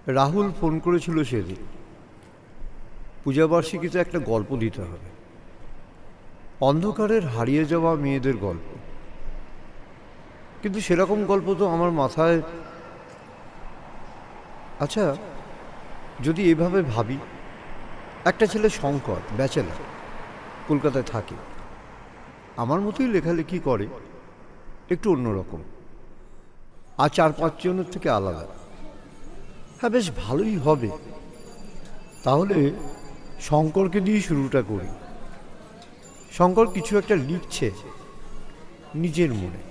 Rahul phone করেছিল সেদিন, পূজাবার্ষিকীতে একটা গল্প দিতে হবে, অন্ধকারের হারিয়ে যাওয়া মেয়েদের গল্প। কিন্তু সেরকম গল্প তো আমার মাথায়। আচ্ছা, যদি এভাবে ভাবি, একটা ছেলে শঙ্কর, ব্যাচেলার, কলকাতায় থাকে, আমার মতোই লেখালেখি করে, একটু অন্যরকম, আর 4-5 জনের থেকে আলাদা। হ্যাঁ, বেশ ভালোই হবে। তাহলে শঙ্করকে দিয়ে শুরুটা করি। শঙ্কর কিছু একটা লিখছে নিজের মনে।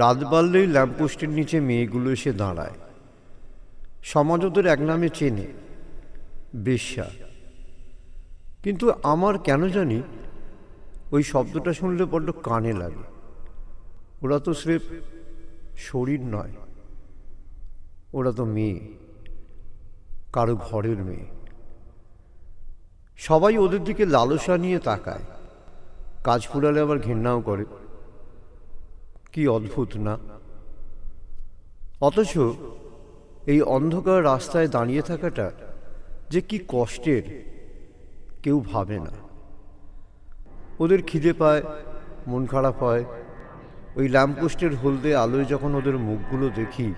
রাত বাড়লেই ল্যাম্পপোস্টের নিচে মেয়েগুলো এসে দাঁড়ায়। সমাজ ওদের এক নামে চেনে, বেশ্যা। কিন্তু আমার কেন জানি ওই শব্দটা শুনলে বড্ড কানে লাগে। ওরা তো স্রেফ শরীর নয়, ওরা তো মেয়ে, কারো ঘরের মেয়ে। সবাই ওদের দিকে লালসা নিয়ে তাকায়, কাজ ফুরালে আবার ঘেন্নাও করে। কি অদ্ভুত না? অথচ এই অন্ধকার রাস্তায় দাঁড়িয়ে থাকাটা যে কি কষ্টের কেউ ভাবে না। ওদের খিদে পায়, মন খারাপ হয়। ওই ল্যাম্পপোস্টের হলদে আলোয় যখন ওদের মুখগুলো দেখি,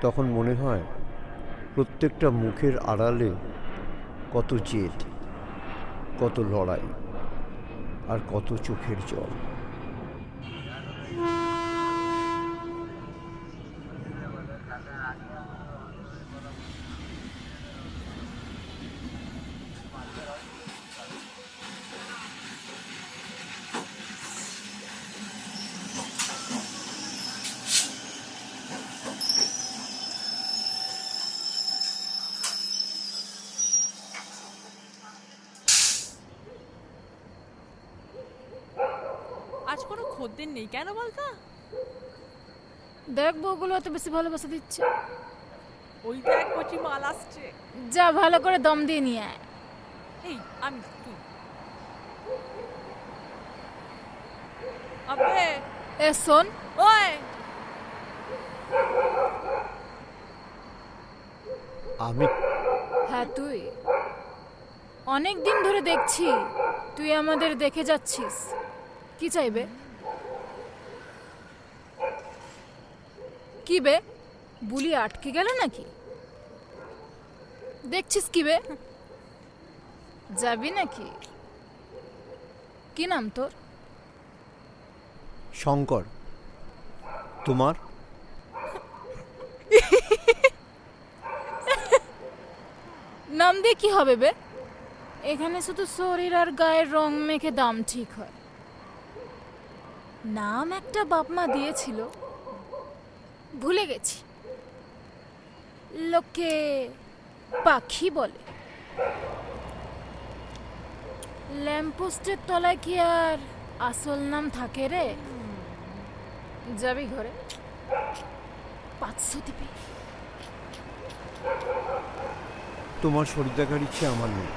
তখন মনে হয় প্রত্যেকটা মুখের আড়ালে কত জেদ, কত লড়াই, আর কত চোখের জল। আজ কোনো খদ্দের নেই কেন বলতো? দেখ বউগুলো এত বেশি ভালোবাসা দিচ্ছে। ওই দেখ কচি মাল আসছে। যা ভালো করে দম দিয়ে নিয়ে আয়। এই আমি তুই আবে এ শোন, ওই আমি হ্যাঁ তুই। অনেক দিন ধরে দেখছি তুই আমাদের দেখে যাচ্ছিস। কি চাইবে? কি বে, বুলি আটকে গেল নাকি? দেখছিস কি বে, যাবি নাকি? কি নাম তোর? শঙ্কর। তোমার? নাম দিয়ে কি হবে বে? এখানে শুধু শরীর আর গায়ের রং মেখে দাম ঠিক হয়। নাম একটা বাপমা দিয়েছিল, ভুলে গেছি। লোকে পাখি বলে। ল্যাম্পপোস্টের তলায় কি আর আসল নাম থাকে রে? যাবি ঘরে? 500 দিবি। তোমার শরীর দেখার ইচ্ছে আমার নেই।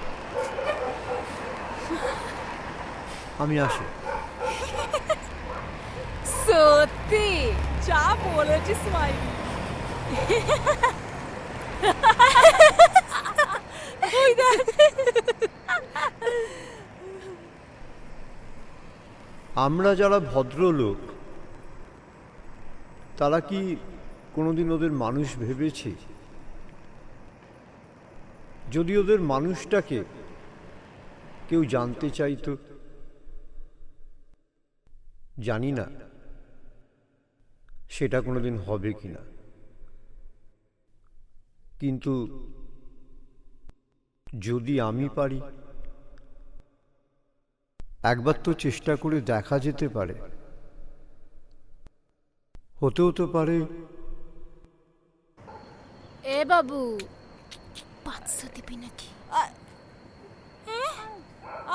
আমি আসি। সত্যি? যা বলেছিস মাই। ওই দেখ আমরা যারা ভদ্রলোক, তারা কি কোনোদিন ওদের মানুষ ভেবেছি? যদি ওদের মানুষটাকে কেউ জানতে চাইতো, জানি না সেটা কোনোদিন হবে কিনা। কিন্তু যদি আমি পারি, একবার তো চেষ্টা করে দেখা যেতে পারে। হতেও তো পারে। এ বাবু, 500 দিবি নাকি?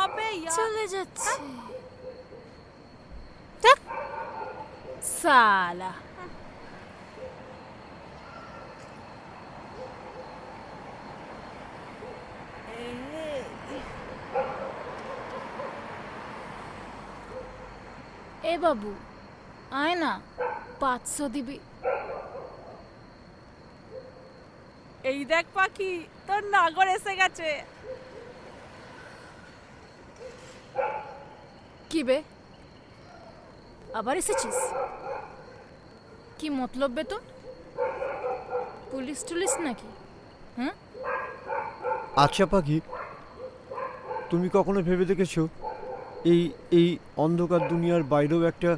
আবে চলে যাচ্ছে। দেখ সালা। এ বাবু, আয় না, 500 দিবি। এই দেখ পাখি, তোর নাগর এসে গেছে। কি বে, আবার এসেছিস? কি মতলব বে তো? পুলিশ টুলিশ নাকি? হ্যাঁ, আচ্ছা পাখি, তুমি কখনো ভেবে দেখেছো এই এই অন্ধকার দুনিয়ার বাইরেও একটা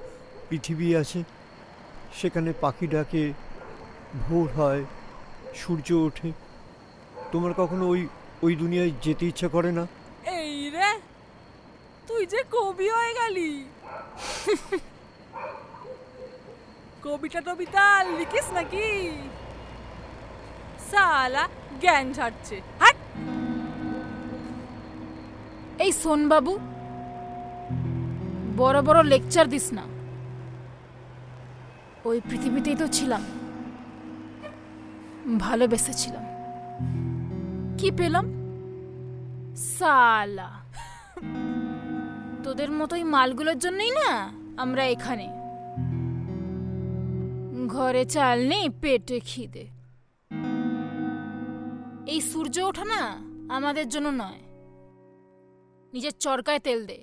পৃথিবী আছে? সেখানে পাখি ডাকে, ভোর হয়, সূর্য ওঠে। তোমার কখনো ওই ওই দুনিয়ায় যেতে ইচ্ছা করে না? এই রে, তুই যে কবি হয়ে গেলি। কবিতা টবিতা লিখিস নাকি? সালা জ্ঞান ঝাড়ছে, হাট। এই শোন বাবু, বড় বড় লেকচার দিস না। ওই পৃথিবীতেই তো ছিলাম, ভালোবেসেছিলাম। কি পেলাম? সালা, তোদের মতোই মালগুলোর জন্যই না আমরা এখানে। ঘরে চাল নেই, পেটে খিদে। এই সূর্য ওঠা না আমাদের জন্য নয়, নিজের চরকায় তেল দে।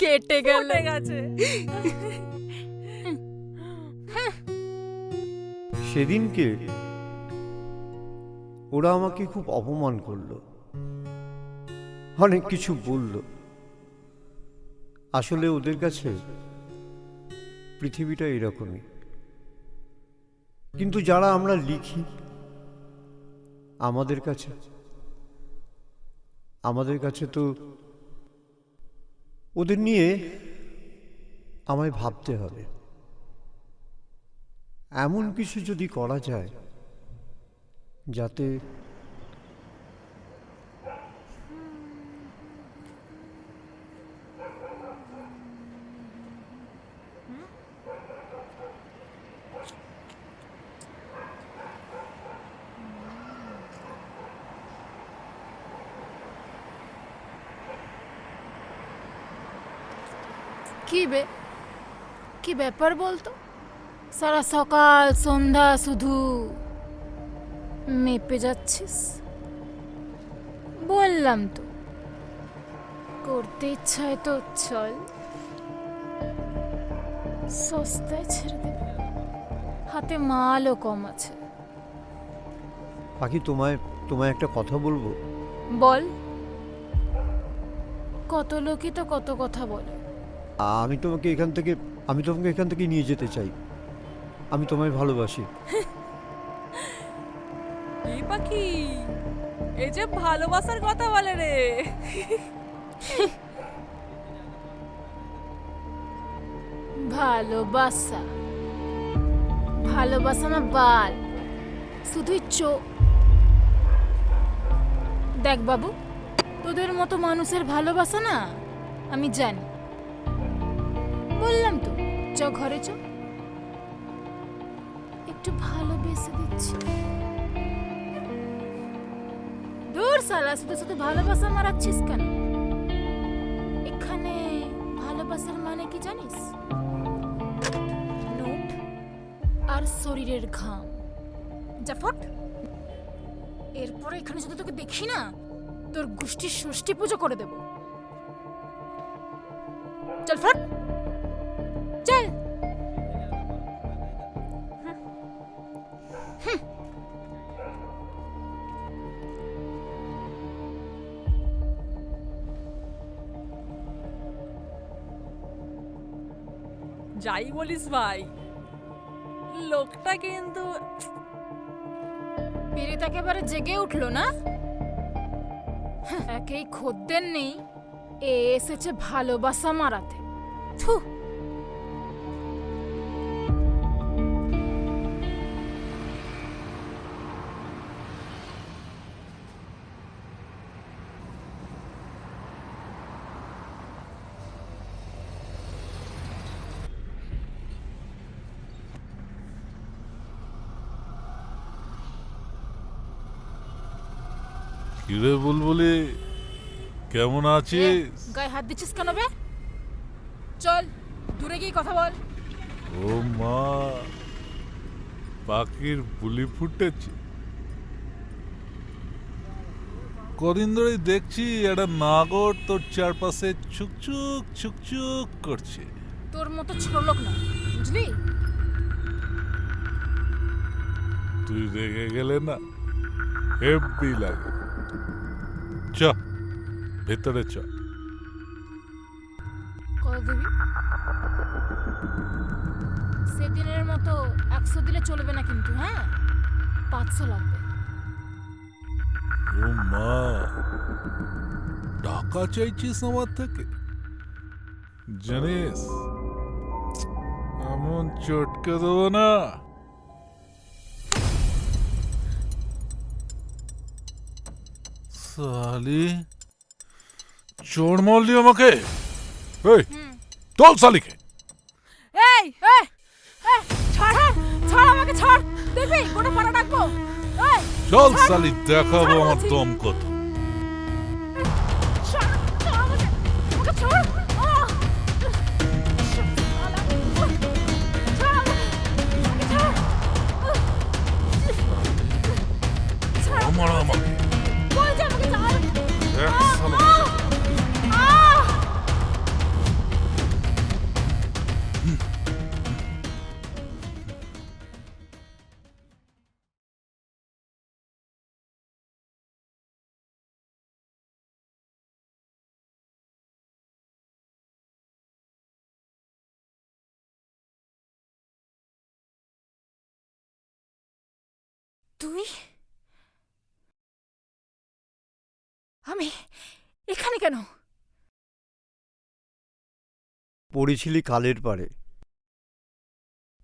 কেটে গেল। ফুটে গেছে। সেদিনকে ওরা আমাকে খুব অপমান করলো, অনেক কিছু বলল। আসলে ওদের কাছে পৃথিবীটা এরকমই। কিন্তু যারা আমরা লিখি, আমাদের কাছে তো ওদের নিয়ে আমায় ভাবতে হবে। এমন কিছু যদি করা যায় যাতে কি বে, কি ব্যাপার বলতো? সারা সকাল সন্ধ্যা শুধু মেপে যাচ্ছিস। বললাম তো, করতে ইচ্ছায় তো চল, সস্তায় ছেড়ে দেবে। হাতে মালও কম আছে। পাখি, তোমায় একটা কথা বলবো। বল। কত লোকই তো কত কথা বলে। আমি তোমাকে এখান থেকে নিয়ে যেতে চাই। আমি তোমায় ভালোবাসি। এই পাখি, এই যে ভালোবাসার কথা বলে রে। ভালোবাসা, ভালোবাসা না বাল, শুধুই দেখ বাবু, তোদের মতো মানুষের ভালোবাসা না আমি জানি। বললাম তো, চ ঘরে চ, একটু ভালোবেসে দিচ্ছি। দূর সালা, শুধু শুধু ভালোবাসা মারাচ্ছিস কেন? এখানে ভালোবাসার মানে কি জানিস? নোট আর শরীরের ঘাম। যা ফট। এরপরে এখানে যদি তোকে দেখি না, তোর গোষ্ঠীর ষষ্ঠী পুজো করে দেব। চল ফট, চল। যাই বলিস ভাই, লোকটা কিন্তু পিরিত একেবারে জেগে উঠলো না? একেই খদ্দের নেই, এ এসেছে ভালোবাসা মারাতে। থু। কিরে বুলবুলি, কেমন আছিস? গায়ে হাত দিচ্ছিস কেন বে? চল দূরে গিয়ে কথা বল। ও মা, পাখির বুলি ফুটেছে। কদিন ধরেই দেখছি একটা নাগর তোর চারপাশে ছুকছুক ছুকছুক করছে। তোর মতো ছোট লোক না, বুঝলি? তুই রেগে গেলে না হেব্বি লাগে। চ ভেতরে চ। কত দিবি? সেদিনের মতো 100 দিলে চলবে না কিন্তু, হ্যাঁ? 500 লাগবে। ও মা, টাকা চাইছিস আমার থেকে? জানিস এমন চটকে দেবো না। সালি, চোর মারলি আমাকে। এই তোল সালিকে। এই এই এই ছাড়, ছাড় আমাকে, ছাড়। দেখবি গোটা পাড়া ডাকবো। এই চল সালি, দেখাবো আমার দম কত। ছাড়, ছাড় আমাকে, আমাকে ছাড়। শালা, ছাড় আমাকে, ছাড়। ছাড় আমার আমাকে বলছি, আমাকে ছাড়। এক সালা। তুই? আমি এখানে কেন? পড়েছিলি কালের পাড়ে,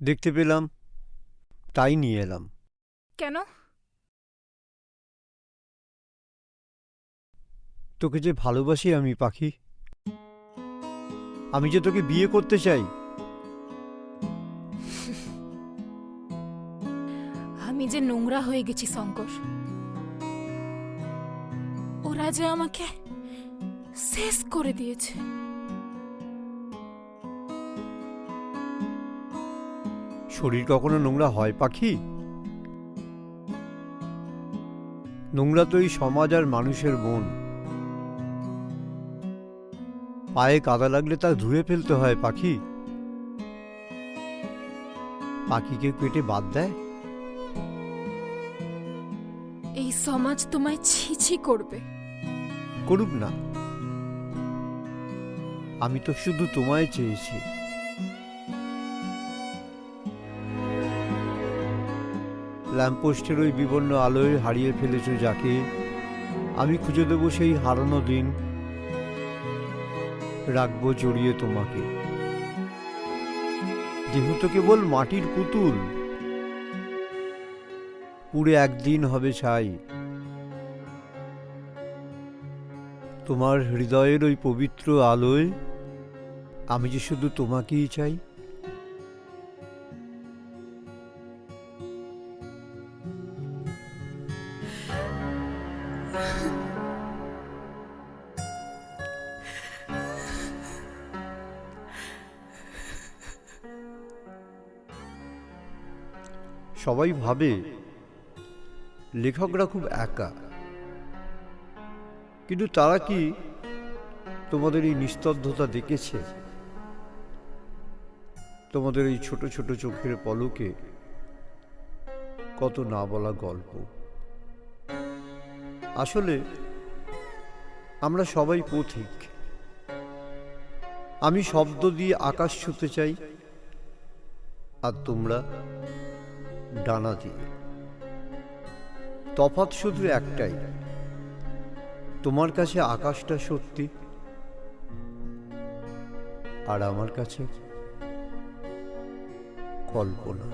দেখতে পেলাম, তাই নিয়ে এলাম। কেন? তোকে যে ভালোবাসি আমি পাখি, আমি যে তোকে বিয়ে করতে চাই। আমি যে নোংরা হয়ে গেছি শঙ্কর। ওরা যে আমাকে শেষ করে দিয়েছে। শরীর কখনো নোংরা হয় পাখি? নোংরা তো এই সমাজ আর মানুষের মন। পায়ে কাদা লাগলে তা ধুয়ে ফেলতে হয় পাখি। পাখিকে পেটে বাদ দেয়? এই সমাজ তোমায় ছিছি করবে। করুক না, আমি তো শুধু তোমায় চেয়েছি। ল্যাম্পপোস্টের ওই বিবর্ণ আলোয় হারিয়ে ফেলেছ যাকে, আমি খুঁজে দেব সেই হারানো দিন, রাখবো জড়িয়ে তোমাকে। দেহ তো কেবল মাটির পুতুল, পুড়ে একদিন হবে ছাই। তোমার হৃদয়ের ওই পবিত্র আলোয় আমি যে শুধু তোমাকেই চাই। সবাই ভাবে লেখকরা খুব একা, কিন্তু তারা কি তোমাদের এই নিস্তব্ধতা দেখেছে? তোমাদের এই ছোট ছোট চোখের পলকে কত না বলা গল্প। আসলে আমরা সবাই পথিক। আমি শব্দ দিয়ে আকাশ ছুঁতে চাই, আর তোমরা ডানা দিয়ে। তফাৎ শুধু একটাই, তোমার কাছে আকাশটা সত্যি, আর আমার কাছে কল্পনা।